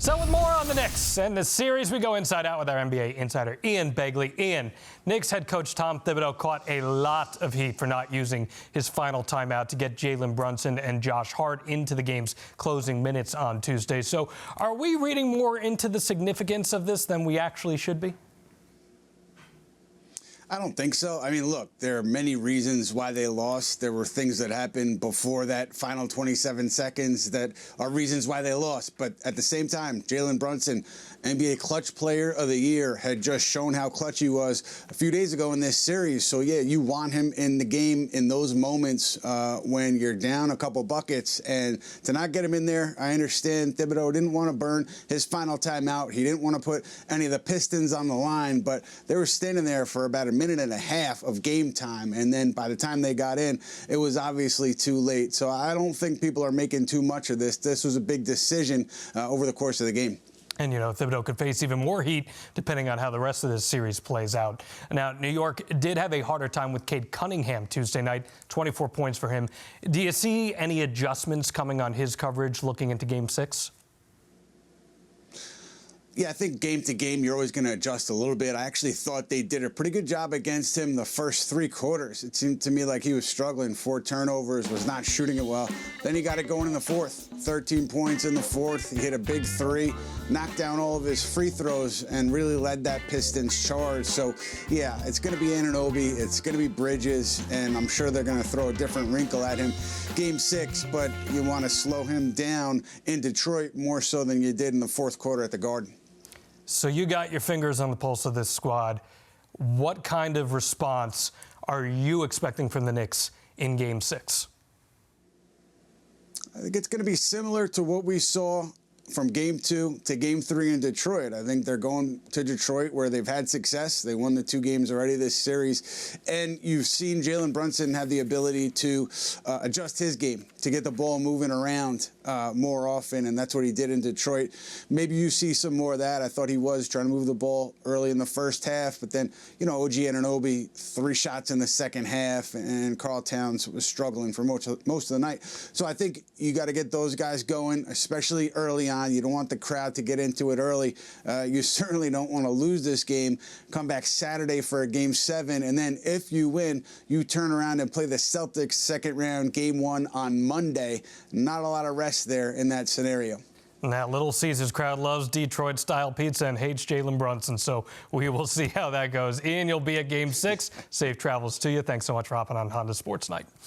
So with more on the Knicks and the series, we go inside out with our NBA insider, Ian Begley. Ian, Knicks head coach Tom Thibodeau caught a lot of heat for not using his final timeout to get Jalen Brunson and Josh Hart into the game's closing minutes on Tuesday. So are we reading more into the significance of this than we actually should be? I don't think so. I mean, look, there are many reasons why they lost. There were things that happened before that final 27 seconds that are reasons why they lost. But at the same time, Jalen Brunson, NBA Clutch Player of the Year, had just shown how clutch he was a few days ago in this series. So, yeah, you want him in the game in those moments when you're down a couple buckets. And to not get him in there, I understand Thibodeau didn't want to burn his final timeout. He didn't want to put any of the Pistons on the line. But they were standing there for about a minute and a half of game time, and then by the time they got in, it was obviously too late. So I don't think people are making too much of this. This was a big decision over the course of the game. And, you know, Thibodeau could face even more heat depending on how the rest of this series plays out. Now, New York did have a harder time with Cade Cunningham Tuesday night, 24 points for him. Do you see any adjustments coming on his coverage looking into Game 6? Yeah, I think game to game, you're always going to adjust a little bit. I actually thought they did a pretty good job against him the first 3 quarters. It seemed to me like he was struggling. 4 turnovers, was not shooting it well. Then he got it going in the fourth. 13 points in the fourth. He hit a big 3, knocked down all of his free throws, and really led that Pistons charge. So, yeah, it's going to be Anunoby. It's going to be Bridges, and I'm sure they're going to throw a different wrinkle at him. Game 6, but you want to slow him down in Detroit more so than you did in the fourth quarter at the Garden. So you got your fingers on the pulse of this squad. What kind of response are you expecting from the Knicks in Game 6? I think it's going to be similar to what we saw from Game 2 to Game 3 in Detroit. I think they're going to Detroit where they've had success. They won the 2 games already this series. And you've seen Jalen Brunson have the ability to adjust his game, to get the ball moving around more often, and that's what he did in Detroit. Maybe you see some more of that. I thought he was trying to move the ball early in the first half, but then, you know, OG Anunoby, 3 shots in the second half, and Karl Towns was struggling for most of the night. So I think you got to get those guys going, especially early on. You don't want the crowd to get into it early. You certainly don't want to lose this game. Come back Saturday for a Game 7, and then if you win, you turn around and play the Celtics second round Game 1 on Monday. Not a lot of rest there in that scenario. That Little Caesars crowd loves Detroit-style pizza and hates Jalen Brunson, so we will see how that goes. Ian, you'll be at Game 6. Safe travels to you. Thanks so much for hopping on Honda Sports Night.